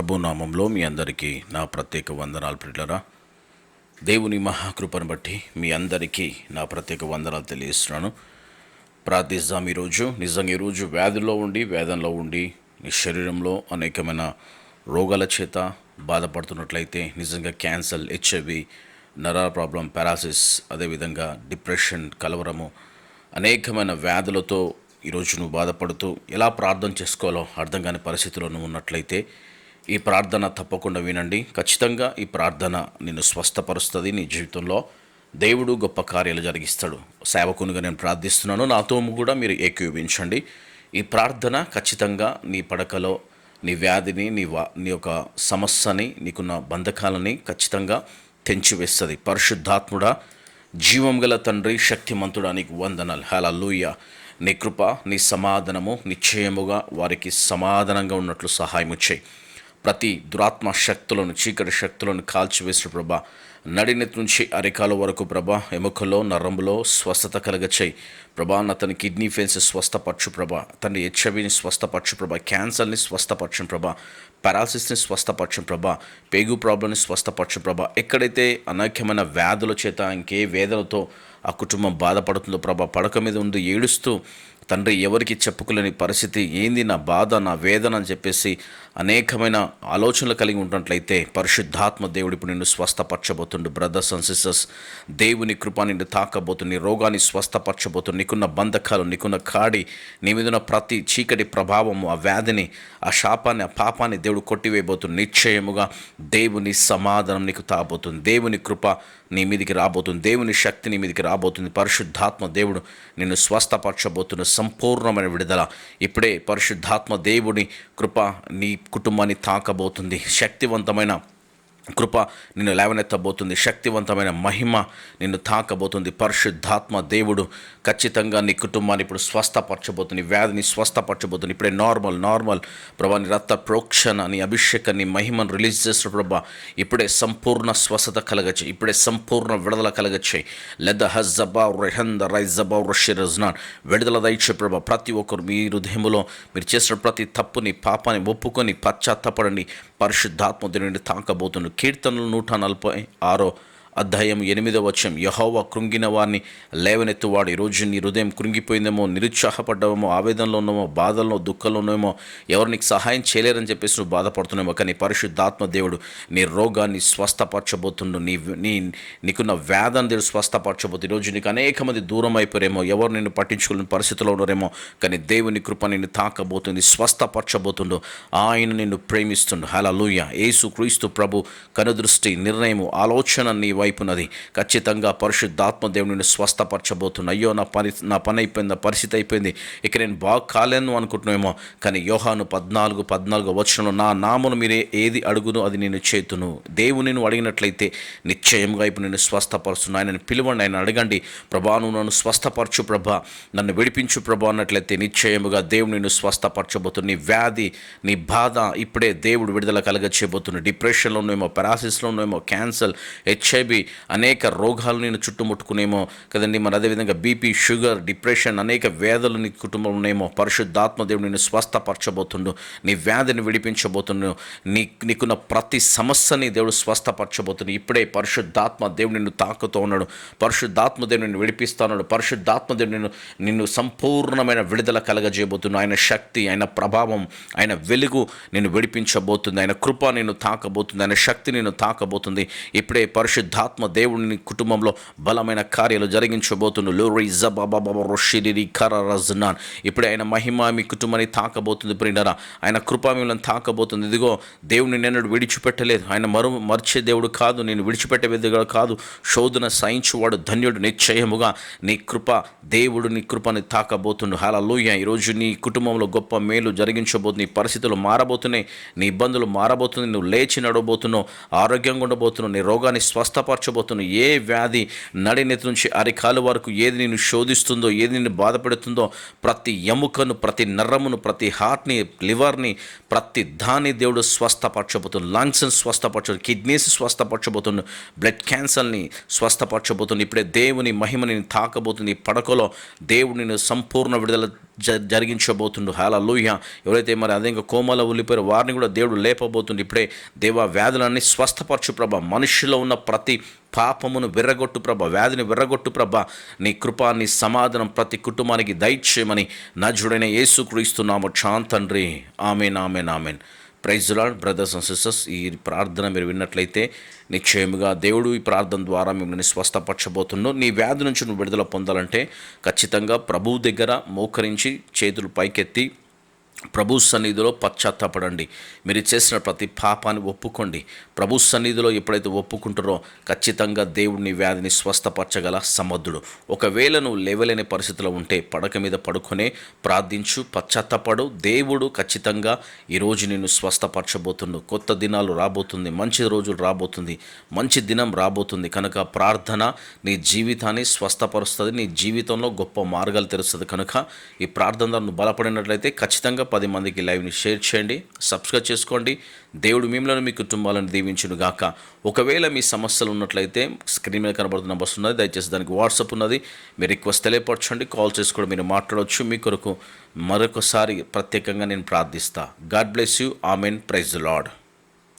ప్రభు నామంలో మీ అందరికీ నా ప్రత్యేక వందనాలు ప్రియులారా. దేవుని మహాకృపను బట్టి మీ అందరికీ నా ప్రత్యేక వందనాలు తెలియజేస్తున్నాను. ప్రార్థిద్దాం. నిజంగా ఈరోజు వేదనలో ఉండి మీ శరీరంలో అనేకమైన రోగాల చేత బాధపడుతున్నట్లయితే, నిజంగా క్యాన్సర్, హెచ్ఐవి, నరాల ప్రాబ్లం, పారాసిస్, అదేవిధంగా డిప్రెషన్, కలవరము, అనేకమైన వ్యాధులతో ఈరోజు నువ్వు బాధపడుతూ ఎలా ప్రార్థన చేసుకోవాలో అర్థం కాని పరిస్థితిలో నువ్వు ఉన్నట్లయితే ఈ ప్రార్థన తప్పకుండా వినండి. ఖచ్చితంగా ఈ ప్రార్థన నిన్ను స్వస్థపరుస్తుంది. నీ జీవితంలో దేవుడు గొప్ప కార్యాలు జరిగిస్తాడు. సేవకునిగా నేను ప్రార్థిస్తున్నాను, నాతో కూడా మీరు ఏకీభవించండి. ఈ ప్రార్థన ఖచ్చితంగా నీ పడకలో నీ వ్యాధిని, నీ యొక్క సమస్యని, నీకున్న బంధకాలని ఖచ్చితంగా తెంచివేస్తుంది. పరిశుద్ధాత్ముడా, జీవం గల తండ్రి, శక్తిమంతుడా, నీకు వందనాలు. హల్లెలూయా. నీ కృప, నీ సమాధానము నిశ్చయముగా వారికి సమాధానంగా ఉన్నట్లు సహాయము చేయి. ప్రతి దురాత్మ శక్తులను, చీకటి శక్తులను కాల్చివేసిన ప్రభా, నడినెత్తి నుంచి అరికాల వరకు ప్రభా, ఎముకలో, నరంలో స్వస్థత కలగచేయి ప్రభా. అతని కిడ్నీ ఫెయిల్స్ స్వస్థపరచు ప్రభా, తండ్రి హెచ్ఐవిని స్వస్థపరచు ప్రభా, క్యాన్సర్ని స్వస్థపరచు ప్రభా, పారాలసిస్ని స్వస్థపరచు ప్రభా, పేగు ప్రాబ్లంని స్వస్థపరచు ప్రభా. ఎక్కడైతే అనేకమైన వ్యాధుల చేత, ఇంకే వేదనతో ఆ కుటుంబం బాధపడుతుందో ప్రభా, పడక మీద ఉండి ఏడుస్తూ తండ్రి ఎవరికి చెప్పుకోలేని పరిస్థితి, ఏంది నా బాధ, నా వేదన అని చెప్పేసి అనేకమైన ఆలోచనలు కలిగి ఉన్నట్లయితే పరిశుద్ధాత్మ దేవుడు ఇప్పుడు నిన్ను స్వస్థపరచబోతుండు. బ్రదర్స్ అండ్ సిస్టర్స్, దేవుని కృప నిన్ను తాకబోతుంది. నీ రోగాన్ని స్వస్థపరచబోతుంది. నీకున్న బంధకాలు, నీకున్న కాడి, నీ మీద ఉన్న ప్రతి చీకటి ప్రభావము, ఆ వ్యాధిని, ఆ శాపాన్ని, ఆ పాపాన్ని దేవుడు కొట్టివేయబోతుంది. నిశ్చయముగా దేవుని సమాధానం నీకు తాబోతుంది. దేవుని కృప నీ మీదికి రాబోతుంది. దేవుని శక్తి నీ మీదికి రాబోతుంది. పరిశుద్ధాత్మ దేవుడు నిన్ను స్వస్థపరచబోతున్న సంపూర్ణమైన విడుదల ఇప్పుడే పరిశుద్ధాత్మ దేవుని కృప నీ కుటుంబాన్ని తాకబోతుంది. శక్తివంతమైన కృప నిన్ను లేవనెత్తబోతుంది. శక్తివంతమైన మహిమ నిన్ను తాకబోతుంది. పరిశుద్ధాత్మ దేవుడు ఖచ్చితంగా నీ కుటుంబాన్ని ఇప్పుడు స్వస్థపరచబోతుంది. వ్యాధిని స్వస్థపరచబోతుంది. ఇప్పుడే నార్మల్ ప్రభా, నీ రక్త ప్రోక్షణ, నీ అభిషేకాన్ని, మహిమను రిలీజ్ చేసిన ప్రభా, ఇప్పుడే సంపూర్ణ స్వస్థత కలగచ్చాయి. ఇప్పుడే సంపూర్ణ విడుదల కలగచ్చాయి. లెద హజబా రెహంద రైజబా రషిరజ్నాన్ విడుదల దయచే ప్రభా. ప్రతి ఒక్కరు మీ హృదయంలో మీరు చేసిన ప్రతి తప్పుని, పాపాన్ని ఒప్పుకొని పశ్చాత్తపడండి. పరిశుద్ధాత్మ దేవుని తాకబోతుంది. కీర్తనలు 146 అధ్యాయం 8వ వచనం, యెహోవా కృంగిన వారిని లేవనెత్తువాడు. ఈరోజు నీ హృదయం కృంగిపోయిందేమో, నిరుత్సాహపడ్డావేమో, ఆవేదనలో ఉన్నామో, బాధల్లో, దుఃఖంలో ఉన్నామో, ఎవరు నీకు సహాయం చేయలేరని చెప్పేసి నువ్వు బాధపడుతున్నామో, కానీ పరిశుద్ధాత్మ దేవుడు నీ రోగాన్ని స్వస్థపరచబోతుండు. నీకున్న వ్యాధిని దేవుడు స్వస్థపరచబోతుంది. ఈరోజు నీకు అనేక మంది దూరం అయిపోయారేమో, ఎవరు నిన్ను పట్టించుకునే పరిస్థితిలో ఉన్నారేమో, కానీ దేవుని కృప నిన్ను తాకబోతుంది, స్వస్థపరచబోతుండు. ఆయన నిన్ను ప్రేమిస్తుండు. హల్లెలూయా. యేసు క్రీస్తు ప్రభు కనుదృష్టి, నిర్ణయము, ఆలోచన నీ వైపునది. ఖచ్చితంగా పరిశుద్ధాత్మ దేవుడిని స్వస్థపరచబోతున్నా. అయ్యో నా పని అయిపోయింది, పరిస్థితి అయిపోయింది, ఇక నేను బాగా కాలేను అనుకుంటున్నామేమో, కానీ యోహాను 14 వచనంలో, నా నామను మీరు ఏది అడుగును అది నేను చేతును. దేవుని నువ్వు అడిగినట్లయితే నిశ్చయంగా ఇప్పుడు నేను స్వస్థపరుస్తున్నా. ఆయనను పిలవండి, ఆయన అడగండి. ప్రభా, నువ్వు నన్ను స్వస్థపరచు ప్రభా, నన్ను విడిపించు ప్రభా అన్నట్లయితే నిశ్చయముగా దేవుడు నిన్ను స్వస్థపరచబోతుంది. నీ వ్యాధి, నీ బాధ ఇప్పుడే దేవుడు విడుదల కలగచేయబోతున్నాడు. డిప్రెషన్లో ఉన్నామో, పారాసిస్లో ఉన్నామో, క్యాన్సర్, హెచ్ఐవి, అనేక రోగాలు నేను చుట్టుముట్టుకునేమో కదండి. మరి అదేవిధంగా బీపీ, షుగర్, డిప్రెషన్, అనేక వ్యాధులు నీ కుటుంబంలో ఉన్నాయేమో, పరిశుద్ధాత్మ దేవుడు నిన్ను స్వస్థపరచబోతుండు. నీ వ్యాధిని విడిపించబోతుండు. నీకున్న ప్రతి సమస్యని దేవుడు స్వస్థపరచబోతుంది. ఇప్పుడే పరిశుద్ధాత్మ దేవుడు నిన్ను తాకుతూ ఉన్నాడు. పరిశుద్ధాత్మ దేవుడు నిన్ను విడిపిస్తా ఉన్నాడు. పరిశుద్ధాత్మ దేవుడు నిన్ను సంపూర్ణమైన విడుదల కలగజేయబోతున్నాడు. ఆయన శక్తి, ఆయన ప్రభావం, ఆయన వెలుగు నిన్ను విడిపించబోతుంది. ఆయన కృప నిన్ను తాకబోతుంది. ఆయన శక్తి నిన్ను తాకబోతుంది. ఇప్పుడే పరిశుద్ధాత్మ దేవుడిని కుటుంబంలో బలమైన కార్యాలు జరిగించబోతుండు. లోరి జబాబాబా రొషిరి కరరజ్నాన్ ఇప్పుడే ఆయన మహిమ మీ కుటుంబాన్ని తాకబోతుంది. ప్రియులారా, ఆయన కృప మిమ్మల్ని తాకబోతుంది. ఇదిగో దేవుని నేను విడిచిపెట్టలేదు. ఆయన మర్చే దేవుడు కాదు, నేను విడిచిపెట్టే దేవుడు కాదు. శోధన సహించువాడు ధన్యుడు. నిశ్చయముగా నీ కృప, దేవుడు నీ కృపని తాకబోతుండు. హల్లెలూయా. ఈరోజు నీ కుటుంబంలో గొప్ప మేలు జరిగించబోతుంది. నీ పరిస్థితులు మారబోతున్నాయి, నీ ఇబ్బందులు మారబోతుంది. నువ్వు లేచి నడవబోతున్నావు, ఆరోగ్యంగా ఉండబోతున్నావు. నీ రోగాన్ని స్వస్థపరచబోతున్నావు. ఏ వ్యాధి నడినెత్తి నుంచి అరికాలు వరకు ఏది నిన్ను శోధిస్తుందో, ఏది నిన్ను బాధపెడుతుందో, ప్రతి ఎముకను, ప్రతి నర్రమును, ప్రతి హార్ట్ని, లివర్ని, ప్రతి దాన్ని దేవుడు స్వస్థపరచబోతుంది. లంగ్స్ని స్వస్థపరచబోతుంది, కిడ్నీస్ స్వస్థపరచబోతుంది, బ్లడ్ క్యాన్సర్ని స్వస్థపరచబోతుంది. ఇప్పుడే దేవుని మహిమని తాకబోతుంది. పడకలో దేవుడిని సంపూర్ణ విడుదల జరిగించబోతుండు. హల్లెలూయా. ఎవరైతే మరి అదే ఇంకా కోమలో ఉండిపోయారో వారిని కూడా దేవుడు లేపబోతుండు. ఇప్పుడే దేవా వ్యాధులన్నీ స్వస్థపరచు ప్రభ. మనుషుల్లో ఉన్న ప్రతి పాపమును విర్రగొట్టు ప్రభ, వ్యాధిని విర్రగొట్టు ప్రభ. నీ కృప, నీ సమాధానం ప్రతి కుటుంబానికి దయచేయమని నజరుడైన యేసుక్రీస్తు నామమున తండ్రి. ఆమేన్, ఆమేన్, ఆమేన్. Praise the Lord. Brothers and sisters, ఈ ప్రార్థన మీరు విన్నట్లయితే నిశ్చయముగా దేవుడు ఈ ప్రార్థన ద్వారా మిమ్మల్ని స్వస్థపరచబోతున్నాడు. నీ వ్యాధి నుంచి నువ్వు విడుదల పొందాలంటే ఖచ్చితంగా ప్రభువు దగ్గర మోకరించి చేతులు పైకెత్తి ప్రభు సన్నిధిలో పశ్చాత్తాపడండి. మీరు చేసిన ప్రతి పాపాన్ని ఒప్పుకోండి. ప్రభు సన్నిధిలో ఎప్పుడైతే ఒప్పుకుంటారో ఖచ్చితంగా దేవుడిని వ్యాధిని స్వస్థపరచగల సమర్థుడు. ఒకవేళ నువ్వు లేవలేని పరిస్థితిలో ఉంటే పడక మీద పడుకొనే ప్రార్థించు, పశ్చాత్తాపడు. దేవుడు ఖచ్చితంగా ఈరోజు నిన్ను స్వస్థపరచబోతుండు. కొత్త దినాలు రాబోతుంది, మంచి రోజులు రాబోతుంది, మంచి దినం రాబోతుంది. కనుక ప్రార్థన నీ జీవితాన్ని స్వస్థపరుస్తుంది, నీ జీవితంలో గొప్ప మార్గాలు తెరుస్తుంది. కనుక ఈ ప్రార్థన నువ్వు బలపడినట్లయితే ఖచ్చితంగా 10 మందికి లైవ్ని షేర్ చేయండి, సబ్స్క్రైబ్ చేసుకోండి. దేవుడు మిమ్మల్ని, మీ కుటుంబాలను దీవించును గాక. ఒకవేళ మీ సమస్యలు ఉన్నట్లయితే స్క్రీన్ మీద కనబడుతున్న నంబర్స్ ఉన్నది, దయచేసి దానికి వాట్సాప్ ఉన్నది, మీ రిక్వెస్ట్ తెలియపరచండి. కాల్ చేసి కూడా మీరు మాట్లాడవచ్చు. మీ కొరకు మరొకసారి ప్రత్యేకంగా నేను ప్రార్థిస్తా. God bless you. ఆమెన్. Praise the lord.